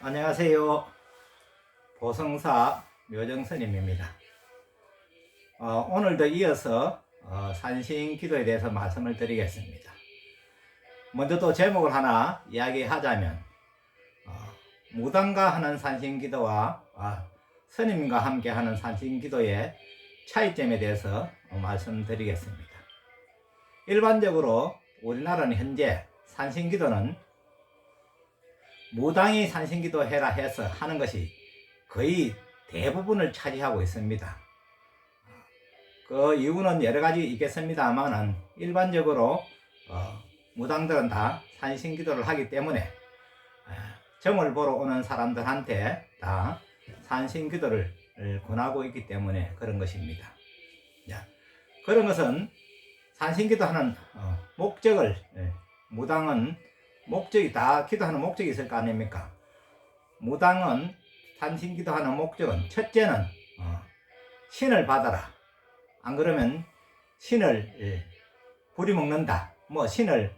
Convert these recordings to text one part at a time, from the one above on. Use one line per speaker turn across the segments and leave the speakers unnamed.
안녕하세요. 보성사 묘정스님입니다. 오늘도 이어서 산신기도에 대해서 말씀을 드리겠습니다. 먼저 또 제목을 하나 이야기하자면 무당과 하는 산신기도와 스님과 함께 하는 산신기도의 차이점에 대해서 말씀드리겠습니다. 일반적으로 우리나라는 현재 산신기도는 무당이 산신기도 해라 해서 하는 것이 거의 대부분을 차지하고 있습니다. 그 이유는 여러 가지 있겠습니다만은 일반적으로 무당들은 다 산신기도를 하기 때문에 점을 보러 오는 사람들한테 다 산신기도를 권하고 있기 때문에 그런 것입니다. 그런 것은 산신기도 하는 목적을 무당은 목적이 다 기도하는 목적이 있을 거 아닙니까? 무당은 산신기도하는 목적은 첫째는 신을 받아라. 안 그러면 신을 부리먹는다. 신을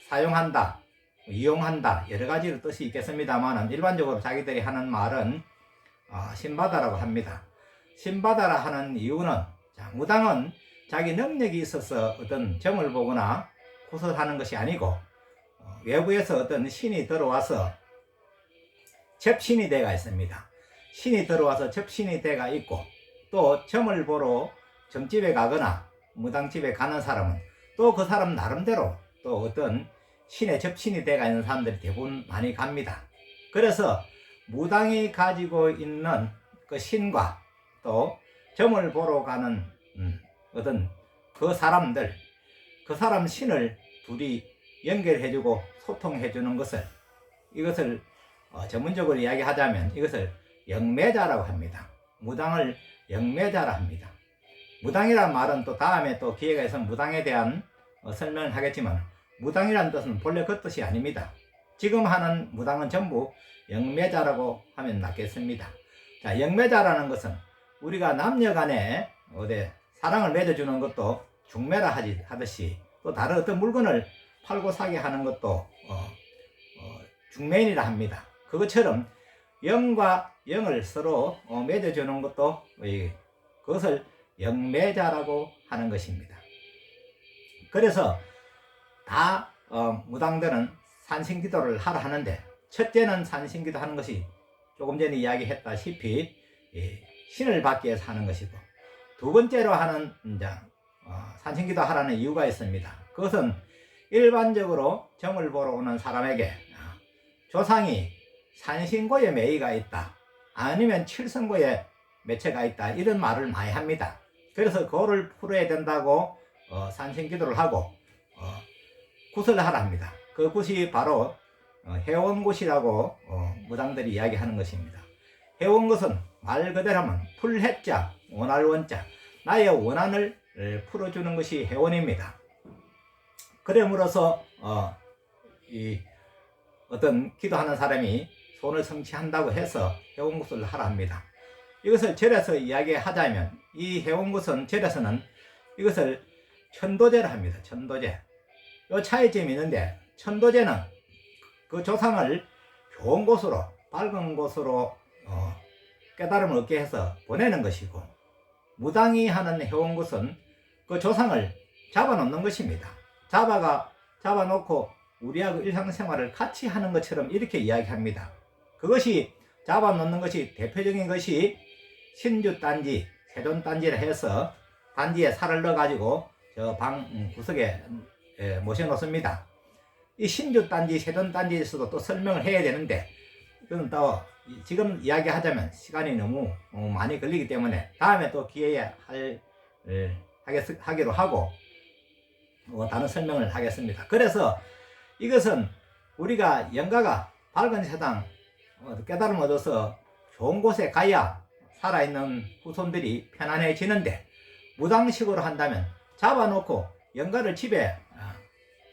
사용한다, 이용한다. 여러 가지로 뜻이 있겠습니다만 일반적으로 자기들이 하는 말은 신받아라고 합니다. 신받아라 하는 이유는 무당은 자기 능력이 있어서 어떤 점을 보거나 구설하는 것이 아니고 외부에서 어떤 신이 들어와서 접신이 대가 있습니다. 신이 들어와서 접신이 대가 있고 또 점을 보러 점집에 가거나 무당집에 가는 사람은 또 그 사람 나름대로 또 어떤 신의 접신이 대가 있는 사람들이 대부분 많이 갑니다. 그래서 무당이 가지고 있는 그 신과 또 점을 보러 가는 어떤 그 사람들, 그 사람 신을 둘이 연결해주고 소통해주는 것을, 이것을 전문적으로 이야기하자면 이것을 영매자라고 합니다. 무당을 영매자라 합니다. 무당이란 말은 또 다음에 또 기회가 있으면 무당에 대한 설명을 하겠지만 무당이란 뜻은 본래 그 뜻이 아닙니다. 지금 하는 무당은 전부 영매자라고 하면 낫겠습니다. 자, 영매자라는 것은 우리가 남녀 간에 사랑을 맺어주는 것도 중매라 하듯이 또 다른 어떤 물건을 팔고 사게 하는 것도 중매인이라 합니다. 그것처럼 영과 영을 서로 맺어주는 것도 그것을 영매자라고 하는 것입니다. 그래서 다 무당들은 산신기도를 하라 하는데 첫째는 산신기도 하는 것이 조금 전에 이야기했다시피 신을 받기 위해서 하는 것이고 두 번째로 하는 산신기도 하라는 이유가 있습니다. 그것은 일반적으로 점을 보러 오는 사람에게 조상이 산신고에 매의가 있다, 아니면 칠성고에 매체가 있다, 이런 말을 많이 합니다. 그래서 그거를 풀어야 된다고 산신기도를 하고 굿을 하라 합니다. 그 굿이 바로 해원굿이라고 무당들이 이야기하는 것입니다. 해원굿은 말 그대로 하면 풀해자, 원할 원자, 나의 원한을 풀어주는 것이 해원입니다. 그러므로서 어떤 기도하는 사람이 손을 성취한다고 해서 해원굿을 하라 합니다. 이것을 절에서 이야기하자면 이 해원굿은 절에서는 이것을 천도제라 합니다. 천도제. 이 차이점이 있는데 천도제는 그 조상을 좋은 곳으로, 밝은 곳으로 깨달음을 얻게 해서 보내는 것이고, 무당이 하는 해원굿은 그 조상을 잡아놓는 것입니다. 잡아놓고 우리하고 일상생활을 같이 하는 것처럼 이렇게 이야기합니다. 그것이 잡아놓는 것이 대표적인 것이 신주단지, 세존단지를 해서 단지에 살을 넣어가지고 저 방 구석에 모셔놓습니다. 이 신주단지, 세존단지에서도 또 설명을 해야 되는데 그건 또 지금 이야기하자면 시간이 너무 많이 걸리기 때문에 다음에 또 기회에 하기로 하고 다른 설명을 하겠습니다. 그래서 이것은 우리가 영가가 밝은 세상 깨달음 얻어서 좋은 곳에 가야 살아있는 후손들이 편안해지는데 무당식으로 한다면 잡아놓고 영가를 집에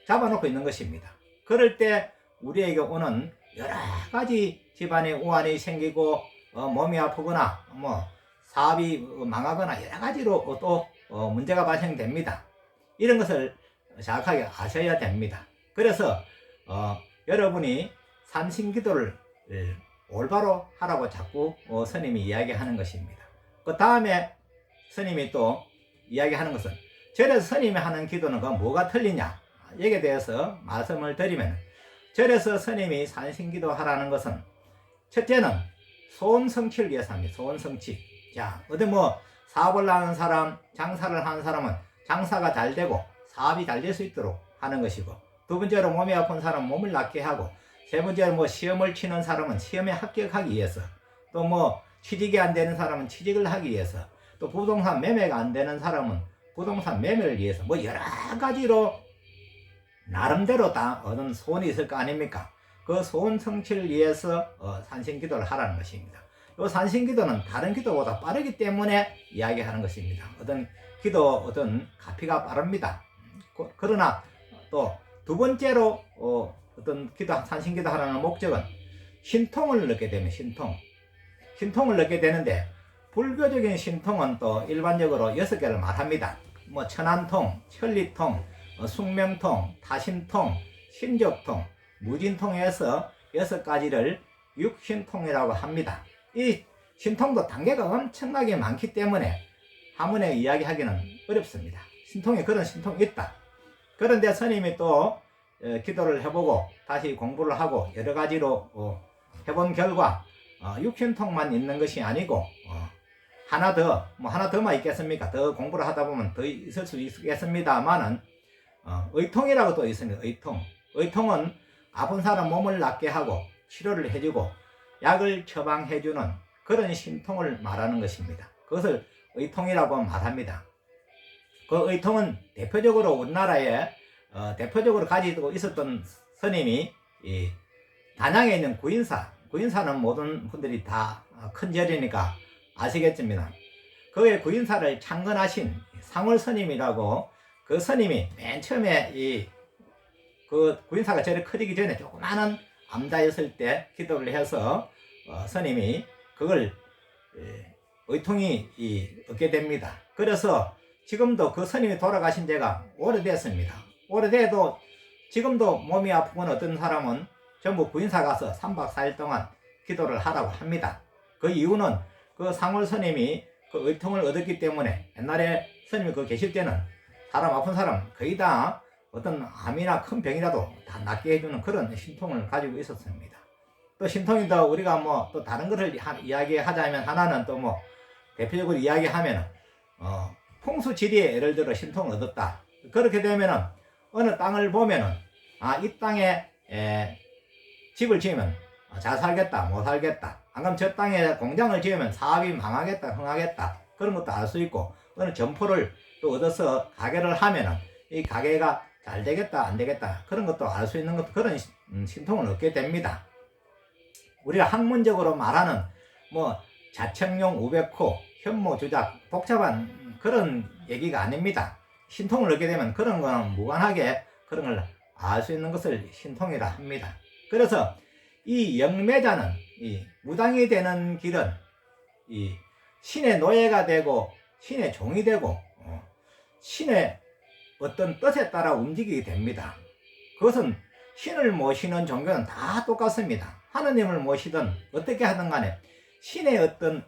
잡아놓고 있는 것입니다. 그럴 때 우리에게 오는 여러 가지 집안에 우환이 생기고 몸이 아프거나 사업이 망하거나 여러 가지로 또 문제가 발생됩니다. 이런 것을 정확하게 아셔야 됩니다. 그래서 여러분이 산신기도를 올바로 하라고 자꾸 스님이 이야기하는 것입니다. 그 다음에 스님이 또 이야기하는 것은 절에서 스님이 하는 기도는 그 뭐가 틀리냐 여기에 대해서 말씀을 드리면 절에서 스님이 산신기도 하라는 것은 첫째는 소원성취를 위해서 합니다. 소원성취. 자, 어디 뭐 사업을 하는 사람, 장사를 하는 사람은 장사가 잘 되고 사업이 잘 될 수 있도록 하는 것이고, 두 번째로 몸이 아픈 사람은 몸을 낫게 하고, 세 번째로 뭐 시험을 치는 사람은 시험에 합격하기 위해서, 또 뭐 취직이 안 되는 사람은 취직을 하기 위해서, 또 부동산 매매가 안 되는 사람은 부동산 매매를 위해서, 뭐 여러 가지로 나름대로 다 어떤 소원이 있을 거 아닙니까? 그 소원 성취를 위해서 산신기도를 하라는 것입니다. 이 산신기도는 다른 기도보다 빠르기 때문에 이야기하는 것입니다. 어떤 기도 어떤 가피가 빠릅니다. 그러나 또 두 번째로 어떤 기도 산신기도 하라는 목적은 신통을 넣게 되면 신통을 넣게 되는데, 불교적인 신통은 또 일반적으로 6개를 말합니다. 뭐 천안통, 천리통, 숙명통, 타신통, 신족통, 무진통에서 6가지를 육신통이라고 합니다. 이 신통도 단계가 엄청나게 많기 때문에 한문에 이야기하기는 어렵습니다. 신통에 그런 신통이 있다. 그런데 스님이 또 기도를 해보고 다시 공부를 하고 여러 가지로 해본 결과 육신통만 있는 것이 아니고 하나 더만 있겠습니까? 더 공부를 하다 보면 더 있을 수 있겠습니다만은 의통이라고 또 있습니다. 의통은 아픈 사람 몸을 낫게 하고 치료를 해주고 약을 처방해주는 그런 신통을 말하는 것입니다. 그것을 의통이라고 말합니다. 그 의통은 대표적으로 우리나라에 대표적으로 가지고 있었던 스님이 이 단양에 있는 구인사는 모든 분들이 다 큰 절이니까 아시겠습니다. 그의 구인사를 창건하신 상월 스님이라고, 그 스님이 맨 처음에 그 구인사가 절에 커지기 전에 조그마한 암자였을 때 기도를 해서 스님이 그걸 의통이 얻게 됩니다. 그래서 지금도 그 스님이 돌아가신 지가 오래됐습니다. 오래돼도 지금도 몸이 아프거나 어떤 사람은 전부 구인사 가서 3박 4일 동안 기도를 하라고 합니다. 그 이유는 그 상월 스님이 그 의통을 얻었기 때문에, 옛날에 스님이 그 계실 때는 사람 아픈 사람 거의 다 어떤 암이나 큰 병이라도 다 낫게 해주는 그런 신통을 가지고 있었습니다. 또 신통이 더 우리가 뭐 또 다른 것을 이야기하자면, 하나는 또 뭐 대표적으로 이야기하면 풍수지리에 예를 들어 신통을 얻었다. 그렇게 되면은 어느 땅을 보면은 이 땅에 집을 지으면 잘 살겠다, 못 살겠다. 안 그러면 저 땅에 공장을 지으면 사업이 망하겠다, 흥하겠다. 그런 것도 알 수 있고, 어느 점포를 또 얻어서 가게를 하면은 이 가게가 잘 되겠다, 안 되겠다. 그런 것도 알 수 있는 것도, 그런 신통을 얻게 됩니다. 우리가 학문적으로 말하는 뭐 자청용, 우백호, 현모, 주작, 복잡한 그런 얘기가 아닙니다. 신통을 얻게 되면 그런 거는 무관하게 그런 걸 알 수 있는 것을 신통이라 합니다. 그래서 이 영매자는, 이 무당이 되는 길은 이 신의 노예가 되고 신의 종이 되고 신의 어떤 뜻에 따라 움직이게 됩니다. 그것은 신을 모시는 종교는 다 똑같습니다. 하느님을 모시든 어떻게 하든 간에 신의 어떤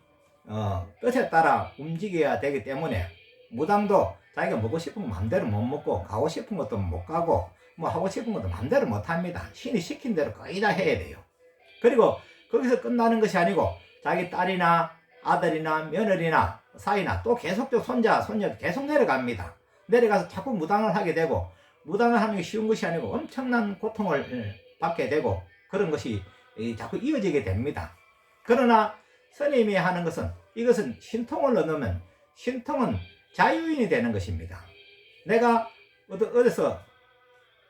뜻에 따라 움직여야 되기 때문에, 무당도 자기가 먹고 싶은 거 마음대로 못 먹고, 가고 싶은 것도 못 가고, 뭐 하고 싶은 것도 마음대로 못 합니다. 신이 시킨 대로 거의 다 해야 돼요. 그리고 거기서 끝나는 것이 아니고 자기 딸이나 아들이나 며느리나 사이나 또 계속적으로 손자 계속 내려갑니다. 내려가서 자꾸 무당을 하게 되고, 무당을 하는 게 쉬운 것이 아니고 엄청난 고통을 받게 되고, 그런 것이 자꾸 이어지게 됩니다. 그러나 스님이 하는 것은, 이것은 신통을 얻으면 신통은 자유인이 되는 것입니다. 내가 어디서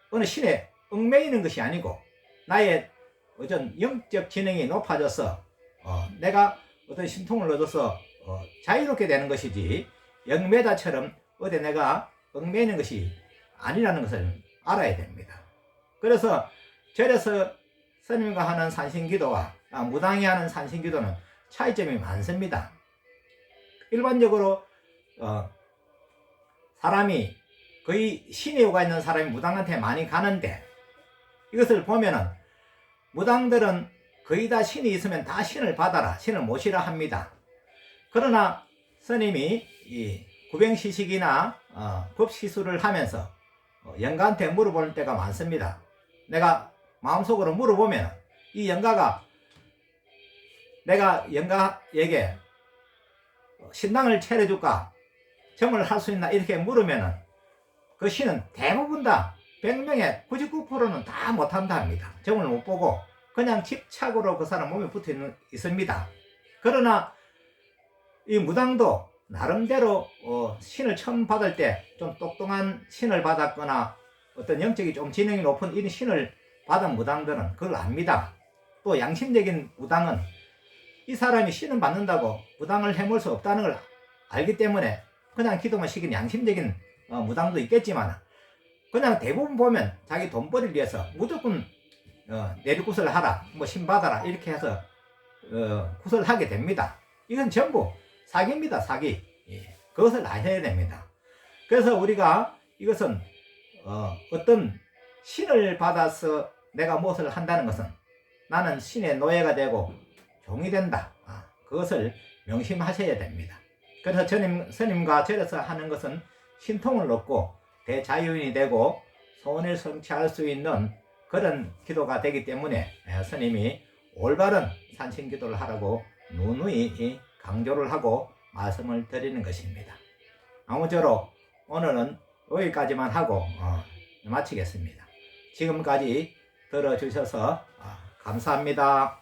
어느 신에 얽매이는 것이 아니고, 나의 어떤 영적 지능이 높아져서 내가 어떤 신통을 얻어서 자유롭게 되는 것이지, 영매자처럼 어디 내가 얽매이는 것이 아니라는 것을 알아야 됩니다. 그래서 절에서 스님과 하는 산신기도와 무당이 하는 산신기도는 차이점이 많습니다. 일반적으로 사람이 거의 신의 요가 있는 사람이 무당한테 많이 가는데, 이것을 보면은 무당들은 거의 다 신이 있으면 다 신을 받아라, 신을 모시라 합니다. 그러나 스님이 이 구병시식이나 법시술을 하면서 영가한테 물어볼 때가 많습니다. 내가 마음속으로 물어보면 이 영가가 내가 영가에게 신당을 차려줄까, 점을 할 수 있나 이렇게 물으면 그 신은 대부분 다 100명의 99%는 다 못한다 합니다. 점을 못 보고 그냥 집착으로 그 사람 몸에 붙어 있습니다. 그러나 이 무당도 나름대로 신을 처음 받을 때 좀 똑똑한 신을 받았거나 어떤 영적이 좀 지능이 높은 이런 신을 받은 무당들은 그걸 압니다. 또 양심적인 무당은 이 사람이 신을 받는다고 무당을 해볼 수 없다는 걸 알기 때문에 그냥 기도만 시키는 양심적인 무당도 있겠지만, 그냥 대부분 보면 자기 돈벌이를 위해서 무조건 내리구슬 하라, 뭐 신받아라 이렇게 해서 구슬을 하게 됩니다. 이건 전부 사기입니다. 사기. 예, 그것을 아셔야 됩니다. 그래서 우리가 이것은 어떤 신을 받아서 내가 무엇을 한다는 것은 나는 신의 노예가 되고 종이 된다, 그것을 명심하셔야 됩니다. 그래서 스님과 절에서 하는 것은 신통을 얻고 대자유인이 되고 소원을 성취할 수 있는 그런 기도가 되기 때문에 스님이 올바른 산신기도를 하라고 누누이 강조를 하고 말씀을 드리는 것입니다. 아무쪼록 오늘은 여기까지만 하고 마치겠습니다. 지금까지 들어주셔서 감사합니다.